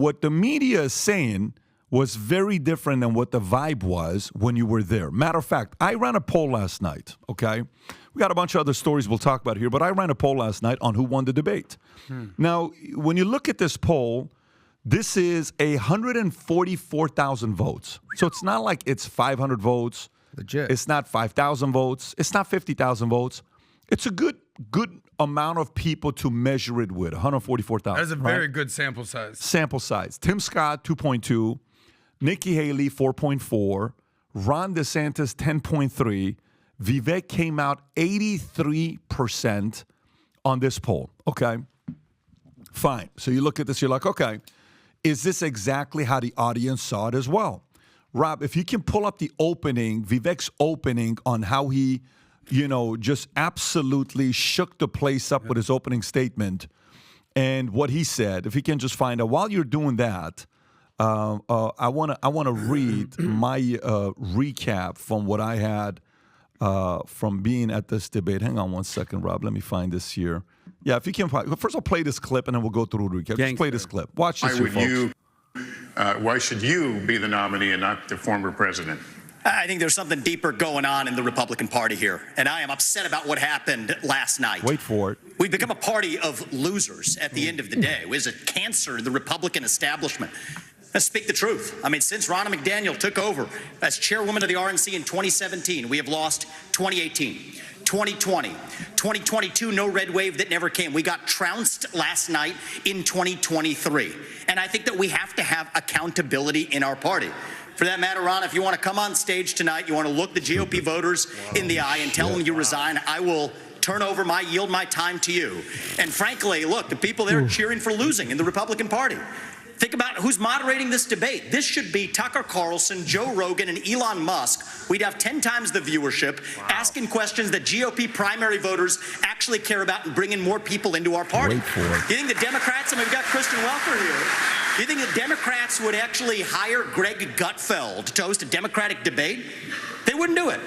what the media is saying was very different than what the vibe was when you were there. Matter of fact, I ran a poll last night, okay? We got a bunch of other stories we'll talk about here, but I ran a poll last night on who won the debate. Now, when you look at this poll, this is 144,000 votes. So it's not like it's 500 votes. Legit. It's not 5,000 votes. It's not 50,000 votes. It's a good amount of people to measure it with, 144,000. That's a very good sample size. Sample size. Tim Scott, 2.2. Nikki Haley, 4.4. Ron DeSantis, 10.3. Vivek came out 83% on this poll. Okay, fine. So you look at this, you're like, okay, is this exactly how the audience saw it as well? Rob, if you can pull up the opening, Vivek's opening on how he, just absolutely shook the place up with his opening statement and what he said. If you can just find out while you're doing that, I want to read my recap from what I had from being at this debate. Hang on one second, Rob. Let me find this here. Yeah, if you can find. First, I'll play this clip and then we'll go through the recap. Just play this clip. Watch this, folks. Why should you be the nominee and not the former president? I think there's something deeper going on in the Republican Party here, and I am upset about what happened last night. Wait for it. We've become a party of losers at the end of the day. It was a cancer in the Republican establishment. Let's speak the truth. I mean, since Ronna McDaniel took over as chairwoman of the RNC in 2017, we have lost 2018, 2020, 2022, no red wave that never came. We got trounced last night in 2023. And I think that we have to have accountability in our party. For that matter, Ron, if you want to come on stage tonight, you want to look the GOP voters in the eye and tell them you resign, I will yield my time to you. And frankly, look, the people there are cheering for losing in the Republican Party. Think about who's moderating this debate. This should be Tucker Carlson, Joe Rogan, and Elon Musk. We'd have 10 times the viewership, asking questions that GOP primary voters actually care about and bringing more people into our party. Wait for it. Do you think the Democrats, and we've got Kristen Welker here, do you think the Democrats would actually hire Greg Gutfeld to host a Democratic debate? They wouldn't do it.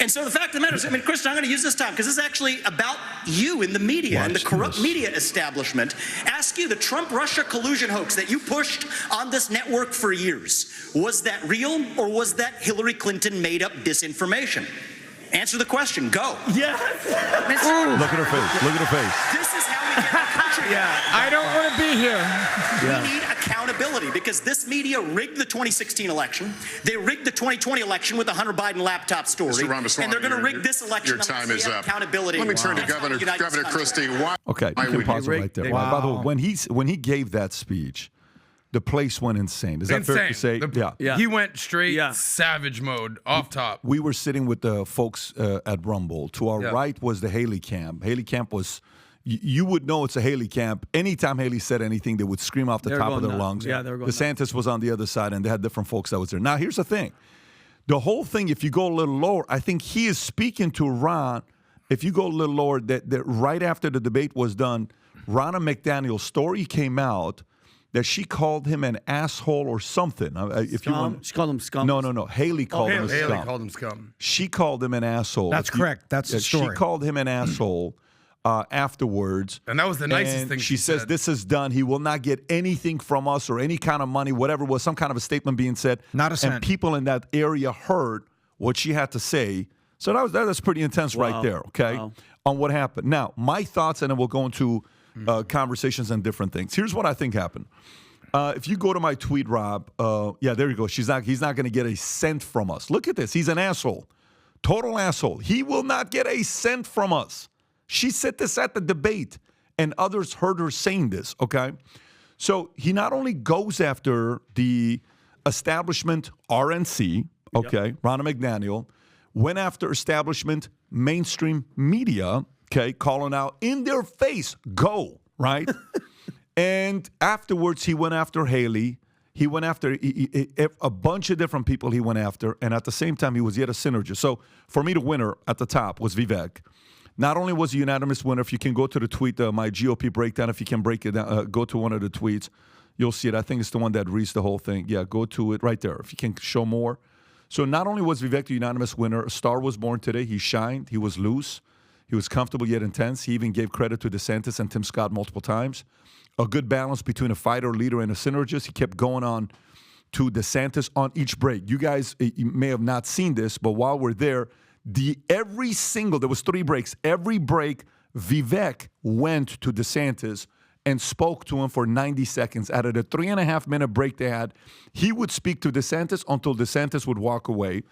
And so the fact of the matter is, Kristen, I'm going to use this time because this is actually about you in the media and the corrupt media establishment. Ask you, the Trump-Russia collusion hoax that you pushed on this network for years, was that real or was that Hillary Clinton made up disinformation? Answer the question. Go. Yes. Look at her face. Look at her face. This is how we get our country. I don't want to be here. We need accountability because this media rigged the 2016 election. They rigged the 2020 election with the Hunter Biden laptop story. Mr. Ramaswamy, and they're going to rig this election. Your time is up. Accountability. Let me turn to Governor Christie. Okay, you can pause it right there. Wow. By the way, when he gave that speech, the place went insane. Is that fair to say? Yeah. He went straight savage mode off top. We were sitting with the folks at Rumble. To our right was the Haley camp. Haley camp was, you would know it's a Haley camp. Anytime Haley said anything, they would scream off the top of their lungs. Yeah, they were going DeSantis was on the other side, and they had different folks that was there. Now, here's the thing. The whole thing, if you go a little lower, I think he is speaking to Ron. If you go a little lower, that right after the debate was done, Ronna McDaniel's story came out that she called him an asshole or something. If you want, she called him scum. No. Haley called him a scum. Haley called him scum. She called him an asshole. That's correct. That's the story. She called him an asshole afterwards. And that was the nicest thing she says, said. this is done. He will not get anything from us or any kind of money, whatever it was, some kind of a statement being said. Not a cent. And people in that area heard what she had to say. So that's pretty intense right there, okay, on what happened. Now, my thoughts, and then we'll go into conversations and different things. Here's what I think happened. If you go to my tweet, Rob, there you go. He's not going to get a cent from us. Look at this. He's an asshole. Total asshole. He will not get a cent from us. She said this at the debate, and others heard her saying this, okay? So he not only goes after the establishment RNC, okay, Ronna McDaniel, went after establishment mainstream media, okay, calling out in their face, go, right? And afterwards, he went after Haley. He went after a bunch of different people he went after. And at the same time, he was yet a synergist. So for me, the winner at the top was Vivek. Not only was he a unanimous winner, if you can go to the tweet, my GOP breakdown, if you can break it down, go to one of the tweets, you'll see it. I think it's the one that reads the whole thing. Yeah, go to it right there. If you can show more. So not only was Vivek the unanimous winner, a star was born today. He shined. He was loose. He was comfortable yet intense. He even gave credit to DeSantis and Tim Scott multiple times. A good balance between a fighter, leader, and a synergist. He kept going on to DeSantis on each break. You guys you may have not seen this, but while we're there, there was 3 breaks. Every break, Vivek went to DeSantis and spoke to him for 90 seconds. Out of the 3.5-minute break they had, he would speak to DeSantis until DeSantis would walk away.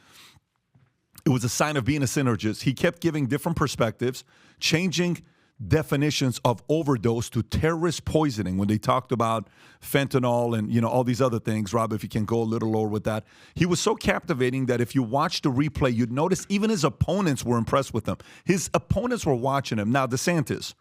It was a sign of being a synergist. He kept giving different perspectives, changing definitions of overdose to terrorist poisoning when they talked about fentanyl and all these other things. Rob, if you can go a little lower with that. He was so captivating that if you watch the replay, you'd notice even his opponents were impressed with him. His opponents were watching him. Now, DeSantis.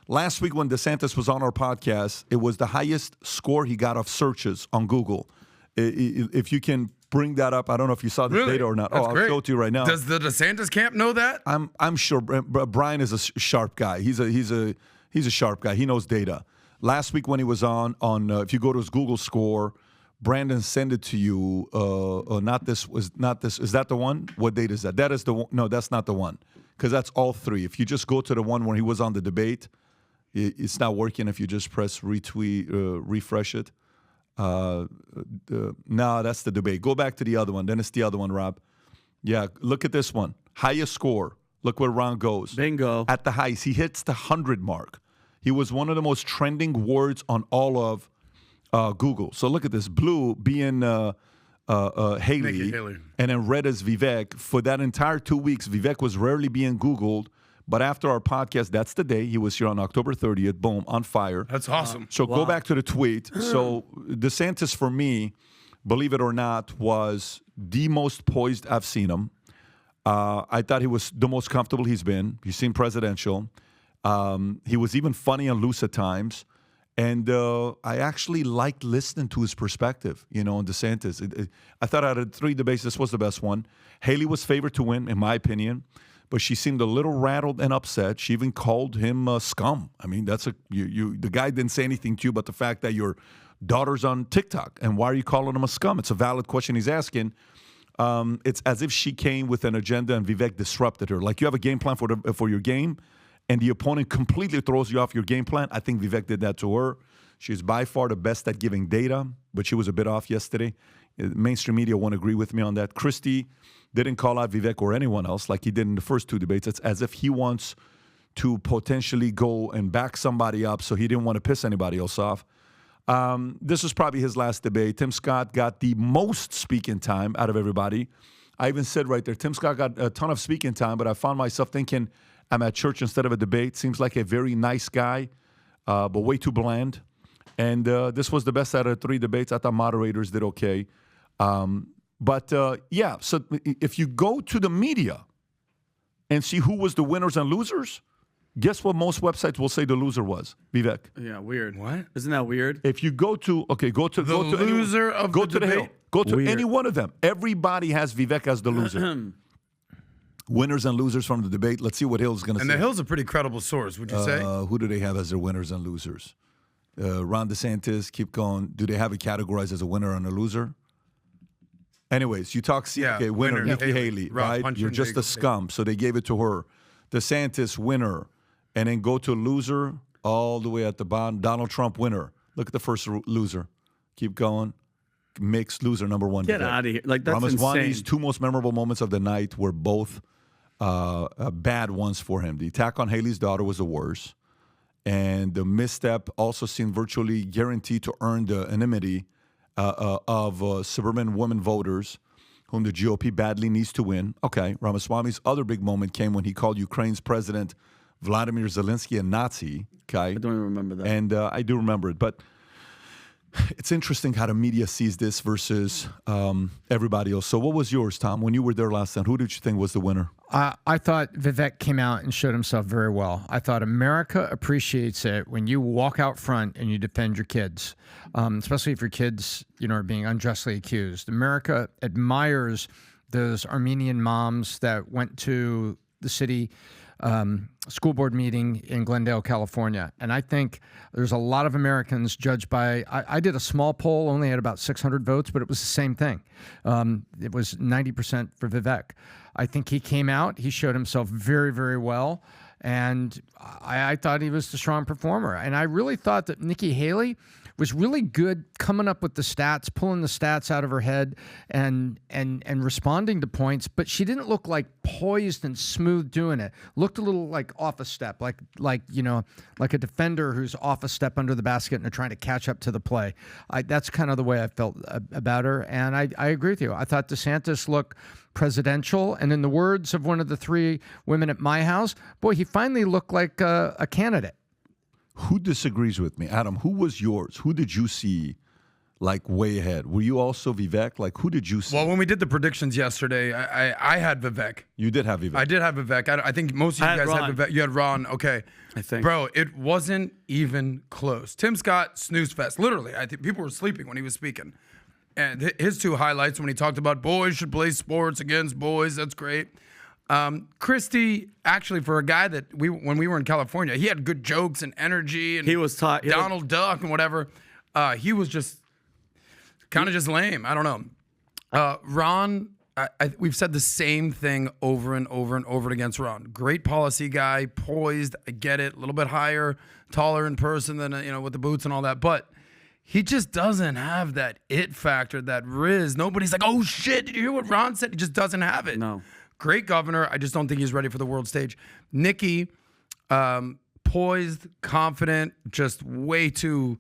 Last week when DeSantis was on our podcast, it was the highest score he got of searches on Google. If you can bring that up, I don't know if you saw the data or not. That's I'll great. show it to you right now. Does the DeSantis camp know that? I'm sure Brian is a sharp guy. He's a sharp guy. He knows data. Last week when he was on if you go to his Google score, Brandon sent it to you. Is that the one? What date is that? That is the one. No, that's not the one, because that's all 3. If you just go to the one where he was on the debate, it's not working. If you just press retweet, refresh it. No, that's the debate. Go back to the other one. Then it's the other one, Rob. Yeah, look at this one. Highest score. Look where Ron goes. Bingo. At the highest. He hits the 100 mark. He was one of the most trending words on all of Google. So look at this. Blue being Haley, and then red is Vivek. For that entire 2 weeks, Vivek was rarely being Googled. But after our podcast, that's the day. He was here on October 30th. Boom, on fire. That's awesome. So go back to the tweet. So DeSantis, for me, believe it or not, was the most poised I've seen him. I thought he was the most comfortable he's been. He seemed presidential. He was even funny and loose at times. And I actually liked listening to his perspective, on DeSantis. I thought out of 3 debates, this was the best one. Haley was favored to win, in my opinion. But she seemed a little rattled and upset. She even called him scum. I mean, the guy didn't say anything to you but the fact that your daughter's on TikTok. And why are you calling him a scum? It's a valid question he's asking. It's as if she came with an agenda and Vivek disrupted her. Like you have a game plan for your game, and the opponent completely throws you off your game plan. I think Vivek did that to her. She's by far the best at giving data, but she was a bit off yesterday. Mainstream media won't agree with me on that. Christie didn't call out Vivek or anyone else like he did in the first 2 debates. It's as if he wants to potentially go and back somebody up, so he didn't want to piss anybody else off. This was probably his last debate. Tim Scott got the most speaking time out of everybody. I even said right there, Tim Scott got a ton of speaking time, but I found myself thinking I'm at church instead of a debate. Seems like a very nice guy, but way too bland. And this was the best out of 3 debates. I thought moderators did okay. So if you go to the media and see who was the winners and losers, guess what most websites will say the loser was? Vivek. Yeah, weird. What? Isn't that weird? If you go to loser of the the Hill. debate? Go to Weird. any one of them. Everybody has Vivek as the loser. Winners and losers from the debate. Let's see what Hill's going to say. And the Hill's a pretty credible source, would you say? Who do they have as their winners and losers? Ron DeSantis, keep going. Do they have it categorized as a winner and a loser? Anyways, you talk, winner, Nikki Haley, right? You're just a scum, so they gave it to her. DeSantis, winner. And then go to loser all the way at the bottom. Donald Trump, winner. Look at the first loser. Keep going. Mixed loser, number 1. Get out of here. Like, that's Ramaswamy's insane. 2 most memorable moments of the night were both bad ones for him. The attack on Haley's daughter was the worst. And the misstep also seemed virtually guaranteed to earn the enmity of suburban women voters whom the GOP badly needs to win. Okay, Ramaswamy's other big moment came when he called Ukraine's president Vladimir Zelensky a Nazi. Okay, I don't even remember that. And I do remember it, but it's interesting how the media sees this versus everybody else. So what was yours, Tom? When you were there last time, who did you think was the winner? I thought Vivek came out and showed himself very well. I thought America appreciates it when you walk out front and you defend your kids, especially if your kids, are being unjustly accused. America admires those Armenian moms that went to the city school board meeting in Glendale, California. And I think there's a lot of Americans judged by, I did a small poll, only had about 600 votes, but it was the same thing. It was 90% for Vivek. I think he came out, he showed himself very, very well. And I thought he was the strong performer. And I really thought that Nikki Haley was really good coming up with the stats, pulling the stats out of her head and responding to points, but she didn't look like poised and smooth doing it. Looked a little like off a step, like a defender who's off a step under the basket and they're trying to catch up to the play. That's kind of the way I felt about her, and I agree with you. I thought DeSantis looked presidential, and in the words of one of the three women at my house, boy, he finally looked like a candidate. Who disagrees with me? Adam, who was yours? Who did you see like way ahead? Were you also Vivek? Like, who did you see? Well, when we did the predictions yesterday, I had Vivek. You did have Vivek. I did have Vivek. I think most of you guys had Vivek. You had Ron. Okay. I think. Bro, it wasn't even close. Tim Scott, snooze fest. Literally, I think people were sleeping when he was speaking. And his two highlights when he talked about boys should play sports against boys. That's great. Christie, actually, for a guy that when we were in California, he had good jokes and energy, and He was taught. Donald Duck and whatever. He was just kind of just lame. I don't know. Ron, we've said the same thing over and over and over against Ron. Great policy guy, poised. I get it. A little bit higher, taller in person than with the boots and all that, but he just doesn't have that it factor, that riz. Nobody's like, oh shit, did you hear what Ron said? He just doesn't have it. No. Great governor. I just don't think he's ready for the world stage. Nikki, poised, confident, just way too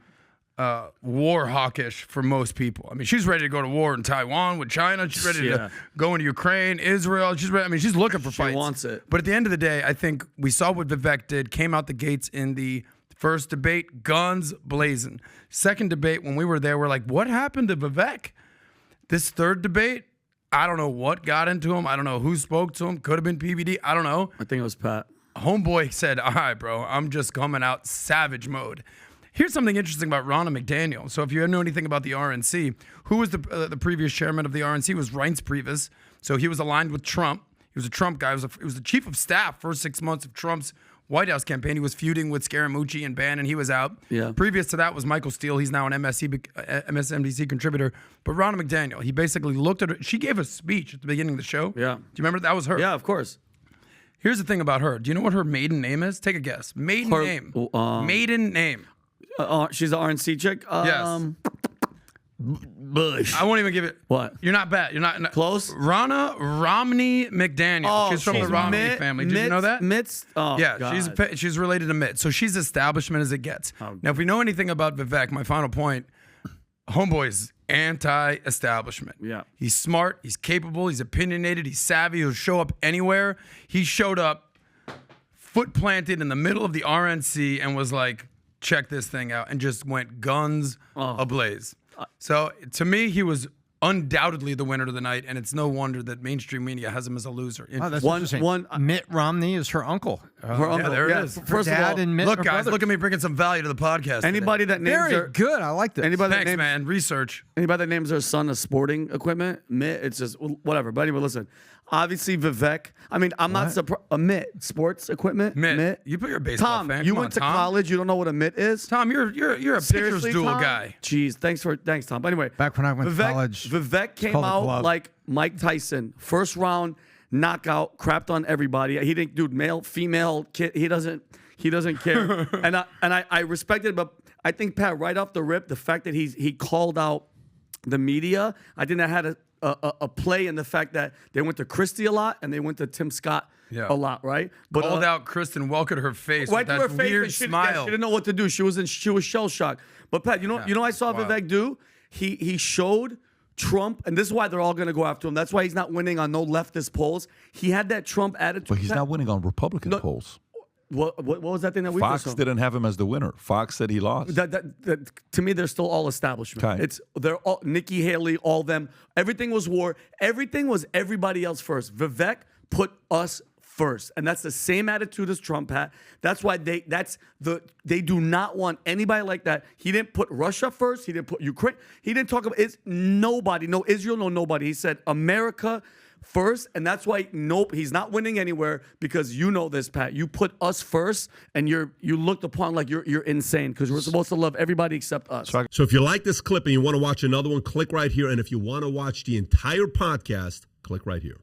war hawkish for most people. I mean, she's ready to go to war in Taiwan with China. She's ready to go into Ukraine, Israel. She's ready. I mean, she's looking for fights. She wants it. But at the end of the day, I think we saw what Vivek did, came out the gates in the first debate, guns blazing. Second debate, when we were there, we're like, what happened to Vivek? This third debate, I don't know what got into him. I don't know who spoke to him. Could have been PBD. I don't know. I think it was Pat. Homeboy said, all right, bro, I'm just coming out savage mode. Here's something interesting about Ronna McDaniel. So if you know anything about the RNC, who was the previous chairman of the RNC was Reince Priebus. So he was aligned with Trump. He was a Trump guy. He was the chief of staff for 6 months of Trump's White House campaign. He was feuding with Scaramucci and Bannon. He was out. Yeah. Previous to that was Michael Steele. He's now an MSNBC contributor. But Ronna McDaniel, he basically looked at her. She gave a speech at the beginning of the show. Yeah. Do you remember that was her? Yeah, of course. Here's the thing about her. Do you know what her maiden name is? Take a guess. Maiden name. Maiden name. She's an RNC chick. Yes. Bush. I won't even give it. What? You're not bad. You're not Close? Ronna Romney McDaniel. She's from the Romney family. Did you know that? Mitts? Oh, yeah, God. she's related to Mitt. So she's establishment as it gets. Oh, now, if we know anything about Vivek, my final point, homeboy's anti-establishment. Yeah. He's smart. He's capable. He's opinionated. He's savvy. He'll show up anywhere. He showed up foot planted in the middle of the RNC and was like, check this thing out, and just went guns ablaze. So to me, he was undoubtedly the winner of the night, and it's no wonder that mainstream media has him as a loser. Oh, that's interesting. Mitt Romney is her uncle. Her uncle. Yeah, there it is. First of all, and Mitt Look, are guys, brothers. look at me bringing some value to the podcast. anybody that names Very their good. I like this. anybody that Thanks, names man. Research. anybody that names their son a sporting equipment, Mitt, it's just whatever. But anyway, listen. Obviously, Vivek. I mean, I'm not surprised. A mitt, sports equipment. Mitt. You put your baseball Tom, fan. you Come went on, to Tom. college. You don't know what a mitt is. Tom, you're a pitcher's Seriously, duel Tom? guy. Jeez, thanks, Tom. But anyway, Back when I went to college, Vivek came called a out glove. like Mike Tyson, first round knockout, crapped on everybody. He didn't do male, female, kid. He doesn't care. and I respect it, but I think Pat, right off the rip, the fact that he called out the media, I think that had a play in the fact that they went to Christie a lot and they went to Tim Scott a lot, right? But Called out Kristen Welker to her face right with to her that face, weird and she smile. didn't know what to do. She was shell shocked. But Pat, you know I saw Wow. Vivek do? He showed Trump, and this is why they're all going to go after him. That's why he's not winning on no leftist polls. He had that Trump attitude. But he's not winning on Republican polls. What was that thing that we Fox just saw? didn't have him as the winner. Fox said he lost. That, to me, they're still all establishment. Okay. They're all Nikki Haley, all them. Everything was war. Everything was everybody else first. Vivek put us first, and that's the same attitude as Trump had. That's why they do not want anybody like that. He didn't put Russia first. He didn't put Ukraine. He didn't talk about it's nobody, no Israel, no nobody. He said America first, and that's why he's not winning anywhere, because you know this, Pat. You put us first, and you looked upon like you're insane, because we're supposed to love everybody except us. So if you like this clip and you want to watch another one, click right here. And if you want to watch the entire podcast, click right here.